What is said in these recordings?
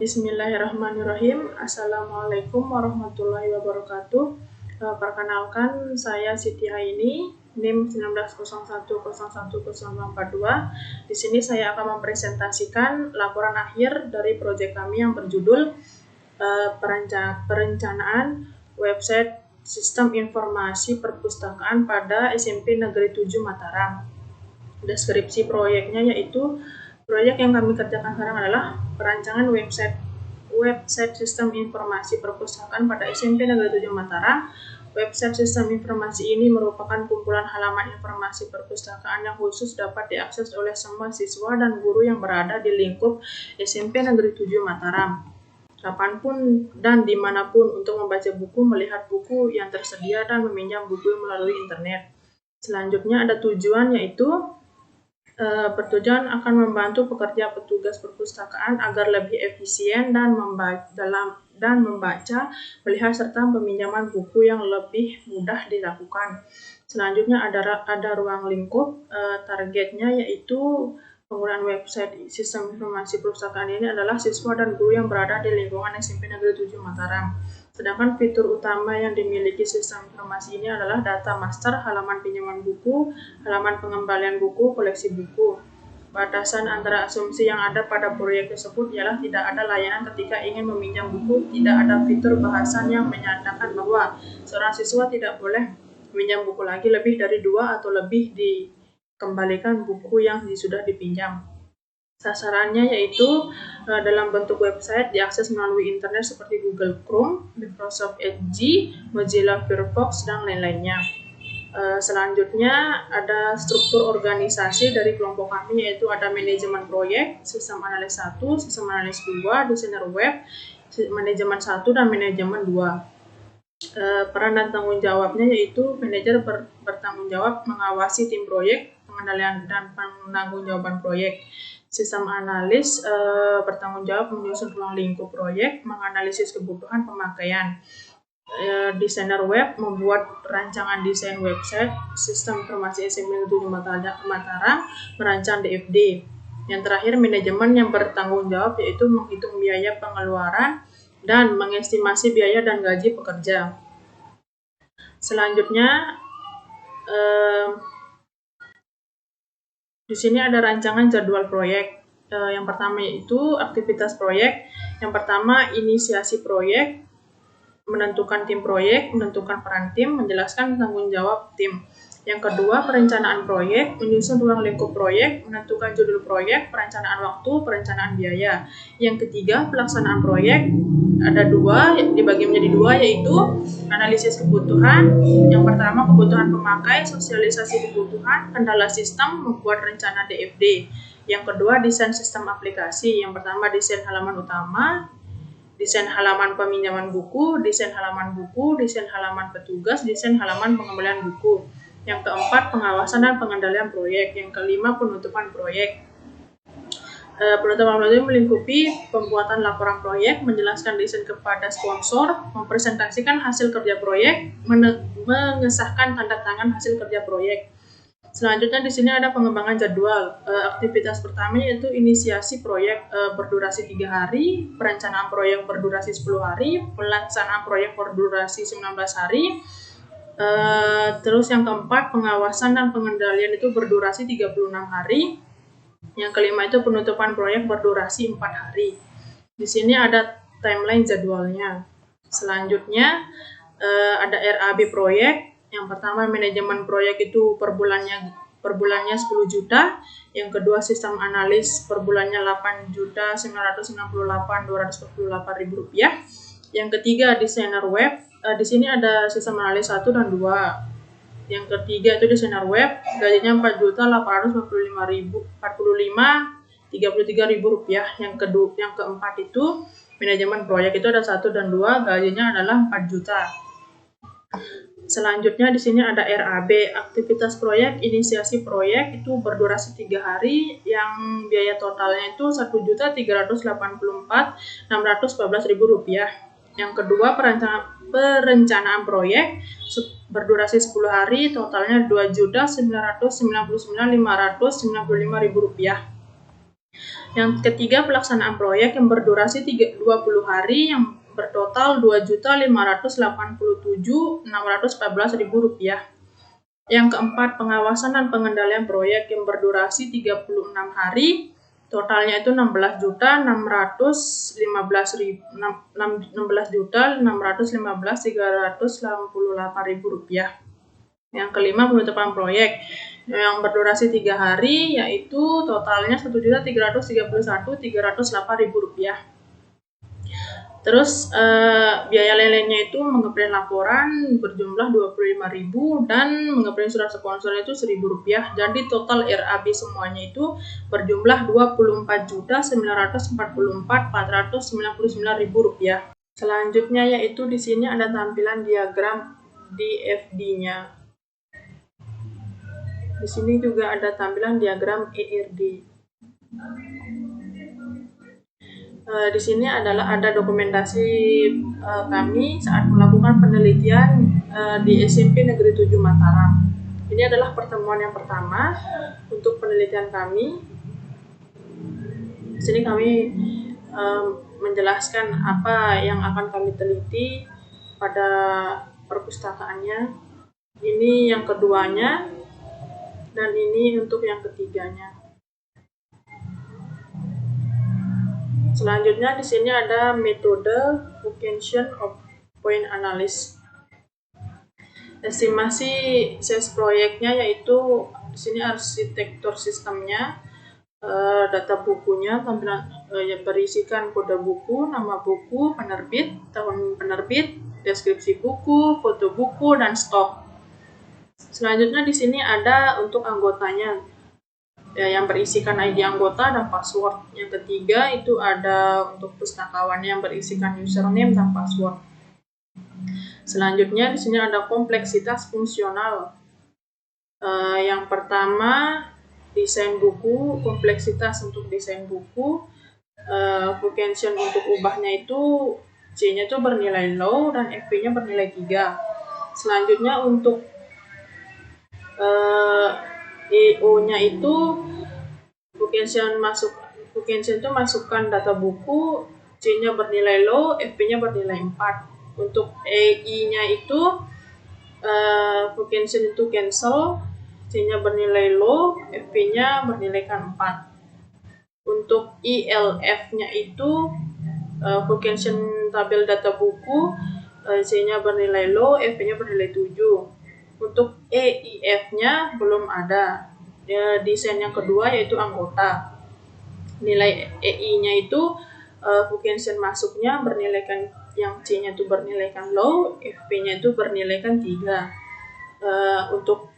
Bismillahirrahmanirrahim. Assalamualaikum warahmatullahi wabarakatuh. Perkenalkan, saya Siti Aini, NIM 1901010042. Di sini saya akan mempresentasikan laporan akhir dari proyek kami yang berjudul perencanaan website Sistem Informasi Perpustakaan pada SMP Negeri 7 Mataram. Deskripsi proyeknya yaitu proyek yang kami kerjakan sekarang adalah perancangan website Sistem Informasi Perpustakaan pada SMP Negeri 7 Mataram. Website Sistem Informasi ini merupakan kumpulan halaman informasi perpustakaan yang khusus dapat diakses oleh semua siswa dan guru yang berada di lingkup SMP Negeri 7 Mataram, kapanpun dan dimanapun, untuk membaca buku, melihat buku yang tersedia, dan meminjam buku melalui internet. Selanjutnya ada tujuan, yaitu bertujuan akan membantu petugas perpustakaan agar lebih efisien dan membaca, melihat, serta peminjaman buku yang lebih mudah dilakukan. Selanjutnya ada ruang lingkup. Targetnya yaitu penggunaan website Sistem Informasi Perpustakaan ini adalah siswa dan guru yang berada di lingkungan SMP Negeri 7 Mataram. Sedangkan fitur utama yang dimiliki sistem informasi ini adalah data master, halaman pinjaman buku, halaman pengembalian buku, koleksi buku. Batasan antara asumsi yang ada pada proyek tersebut ialah tidak ada layanan ketika ingin meminjam buku, tidak ada fitur bahasan yang menyatakan bahwa seorang siswa tidak boleh meminjam buku lagi lebih dari 2 atau lebih dikembalikan buku yang sudah dipinjam. Sasarannya yaitu dalam bentuk website diakses melalui internet seperti Google Chrome, Microsoft Edge, Mozilla Firefox, dan lain-lainnya. Selanjutnya ada struktur organisasi dari kelompok kami, yaitu ada manajemen proyek, sistem analis 1, sistem analis 2, desainer web, manajemen 1, dan manajemen 2. Peran dan tanggung jawabnya yaitu manajer bertanggung jawab mengawasi tim proyek, pengendalian dan penanggung-jawaban proyek. Sistem analis bertanggung jawab menyusun ruang lingkup proyek, menganalisis kebutuhan pemakaian. Desainer web membuat rancangan desain website Sistem Informasi SMP 7 Mataram, merancang DFD. Yang terakhir, manajemen yang bertanggung jawab yaitu menghitung biaya pengeluaran dan mengestimasi biaya dan gaji pekerja. Selanjutnya, di sini ada rancangan jadwal proyek. Yang pertama yaitu aktivitas proyek. Yang pertama, inisiasi proyek, menentukan tim proyek, menentukan peran tim, menjelaskan tanggung jawab tim. Yang kedua, perencanaan proyek, menyusun ruang lingkup proyek, menentukan judul proyek, perencanaan waktu, perencanaan biaya. Yang ketiga, pelaksanaan proyek. Ada dibagi menjadi 2, yaitu analisis kebutuhan. Yang pertama, kebutuhan pemakai, sosialisasi kebutuhan, kendala sistem, membuat rencana DFD. Yang kedua, desain sistem aplikasi. Yang pertama, desain halaman utama, desain halaman peminjaman buku, desain halaman buku, desain halaman petugas, desain halaman pengembalian buku. Yang keempat, pengawasan dan pengendalian proyek. Yang kelima, penutupan proyek. Penutupan proyek melingkupi pembuatan laporan proyek, menjelaskan desain kepada sponsor, mempresentasikan hasil kerja proyek, mengesahkan tanda tangan hasil kerja proyek. Selanjutnya di sini ada pengembangan jadwal. Aktivitas pertama yaitu inisiasi proyek berdurasi 3 hari, perencanaan proyek berdurasi 10 hari, pelaksanaan proyek berdurasi 19 hari. Terus yang keempat, pengawasan dan pengendalian itu berdurasi 36 hari. Yang kelima itu penutupan proyek berdurasi 4 hari. Di sini ada timeline jadwalnya. Selanjutnya ada RAB proyek. Yang pertama, manajemen proyek itu per bulannya 10 juta. Yang kedua, sistem analis per bulannya 8.998.248 rupiah. Yang ketiga, desainer web. Di sini ada sistem analis 1 dan 2. Yang ketiga itu desainer web, gajinya 4.845.33 rupiah. Yang keempat itu manajemen proyek, itu ada 1 dan 2, gajinya adalah 4 juta. Selanjutnya di sini ada RAB, aktivitas proyek, inisiasi proyek itu berdurasi 3 hari, yang biaya totalnya itu 1.384.614 rupiah. Yang kedua, perencanaan proyek berdurasi 10 hari, totalnya 2.999.595 rupiah. Yang ketiga, pelaksanaan proyek yang berdurasi 20 hari yang bertotal Rp2.587.614.000. Yang keempat, pengawasan dan pengendalian proyek yang berdurasi 36 hari, totalnya itu Rp16.615.388.000. Yang kelima, penutupan proyek yang berdurasi 3 hari, yaitu totalnya Rp1.331.308.000. Terus biaya lelenya itu mengeprint laporan berjumlah Rp25.000 dan mengeprint surat sponsor itu Rp1.000. Jadi total RAB semuanya itu berjumlah Rp24.944.499.000. Selanjutnya yaitu di sini ada tampilan diagram DFD-nya. Di sini juga ada tampilan diagram ERD. Di sini ada dokumentasi kami saat melakukan penelitian di SMP Negeri 7 Mataram. Ini adalah pertemuan yang pertama untuk penelitian kami. Di sini kami menjelaskan apa yang akan kami teliti pada perpustakaannya. Ini yang keduanya dan ini untuk yang ketiganya. Selanjutnya di sini ada metode Vukenshin of Point Analysis. Estimasi size proyeknya yaitu di sini arsitektur sistemnya, data bukunya, tampilan yang berisikan kode buku, nama buku, penerbit, tahun penerbit, deskripsi buku, foto buku, dan stok. Selanjutnya di sini ada untuk anggotanya, yang berisikan ID anggota dan password. Yang ketiga itu ada untuk pustakawan yang berisikan username dan password. Selanjutnya di sini ada kompleksitas fungsional. Yang pertama, desain buku, kompleksitas untuk desain buku. Vukenshin untuk ubahnya itu C-nya itu bernilai low dan FP-nya bernilai 3. Selanjutnya untuk EO-nya itu Vukenshin itu masukkan data buku, C-nya bernilai low, FP-nya bernilai 4. Untuk EI-nya itu Vukenshin itu cancel, C-nya bernilai low, FP-nya bernilai 4. Untuk ILF-nya itu Vukenshin tabel data buku, C-nya bernilai low, FP-nya bernilai 7. Untuk EIF-nya belum ada. Desain yang kedua yaitu anggota. Nilai EI-nya itu Vukenshin masuknya bernilaikan, yang C-nya itu bernilaikan low, FP-nya itu bernilaikan 3. Untuk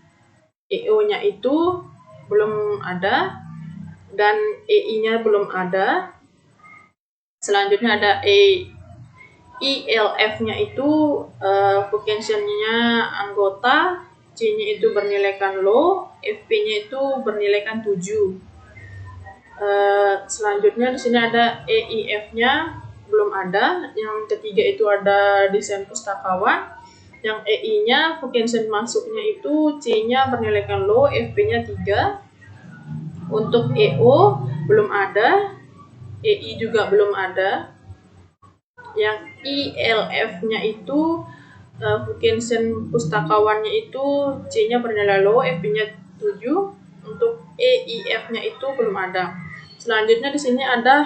EO-nya itu belum ada dan EI-nya belum ada. Selanjutnya ada ILF-nya itu Vukenshin-nya anggota, C-nya itu bernilaikan low, FP-nya itu bernilaikan 7. Selanjutnya di sini ada EIF-nya belum ada. Yang ketiga itu ada desain pustakawan. Yang EI-nya Vukenshin masuknya itu C-nya bernilaikan low, FP-nya 3. Untuk EO belum ada, EI juga belum ada. Yang ILF-nya itu Vukenshin pustakawannya itu C-nya bernilai low, FP-nya 7. Untuk EIF-nya itu belum ada. Selanjutnya di sini ada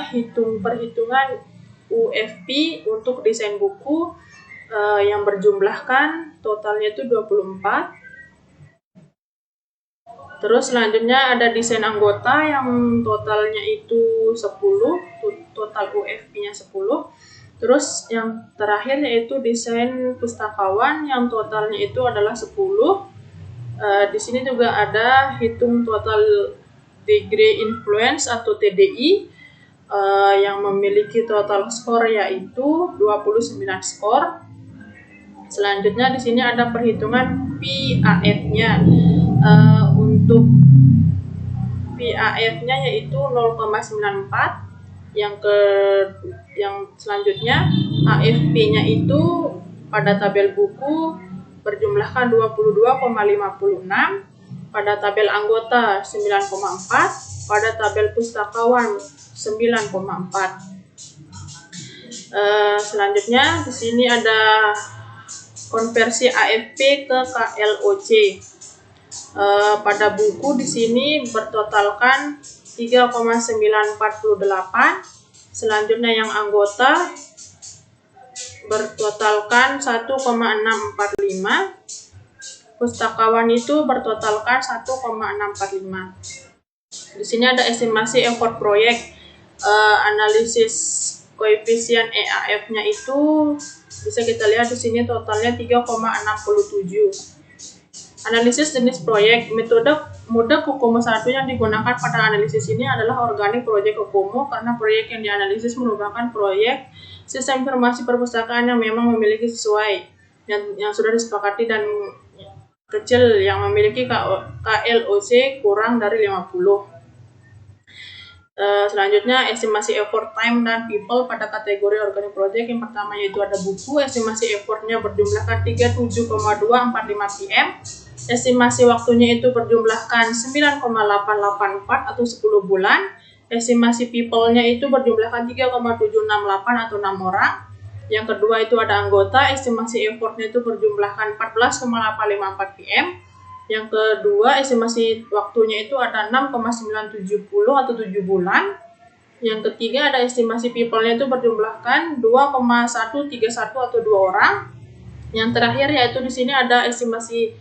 perhitungan UFP untuk desain buku yang berjumlahkan totalnya itu 24. Terus selanjutnya ada desain anggota yang totalnya itu 10, total UFP-nya 10. Terus yang terakhir yaitu desain pustakawan yang totalnya itu adalah 10. Di sini juga ada hitung total degree influence atau TDI yang memiliki total skor yaitu 29 skor. Selanjutnya di sini ada perhitungan PAF-nya. Untuk PAF-nya yaitu 0,94. Yang selanjutnya AFP-nya itu pada tabel buku berjumlahkan 22,56, pada tabel anggota 9,4, pada tabel pustakawan 9,4. Selanjutnya di sini ada konversi AFP ke KLOC. Pada buku di sini bertotalkan 3,948. Selanjutnya yang anggota bertotalkan 1,645. Pustakawan itu bertotalkan 1,645. Di sini ada estimasi effort proyek, analisis koefisien EAF-nya itu bisa kita lihat di sini totalnya 3,67. Analisis jenis proyek, metode Kokomo 1 yang digunakan pada analisis ini adalah organik proyek Kokomo karena proyek yang dianalisis merupakan proyek sistem informasi perpustakaan yang memang memiliki sesuai yang sudah disepakati dan kecil yang memiliki KLOC kurang dari 50. Selanjutnya estimasi effort time dan people pada kategori organic project. Yang pertama yaitu ada buku, estimasi effortnya berjumlahkan 37,245 PM. Estimasi waktunya itu berjumlahkan 9,884 atau 10 bulan. Estimasi people-nya itu berjumlahkan 3,768 atau 6 orang. Yang kedua itu ada anggota, estimasi effortnya itu berjumlahkan 14,854 PM. Yang kedua, estimasi waktunya itu ada 6,970 atau 7 bulan. Yang ketiga, ada estimasi people-nya itu berjumlahkan 2,131 atau 2 orang. Yang terakhir yaitu di sini ada estimasi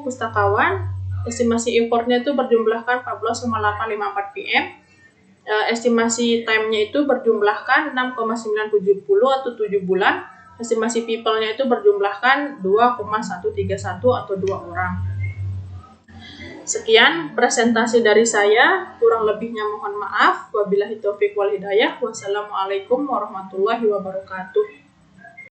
pustakawan. Estimasi effortnya itu berjumlahkan 14,854 PM. Estimasi time-nya itu berjumlahkan 6,970 atau 7 bulan. Estimasi people-nya itu berjumlahkan 2,131 atau 2 orang. Sekian presentasi dari saya, kurang lebihnya mohon maaf. Wabillahi taufiq wal hidayah. Wassalamualaikum warahmatullahi wabarakatuh.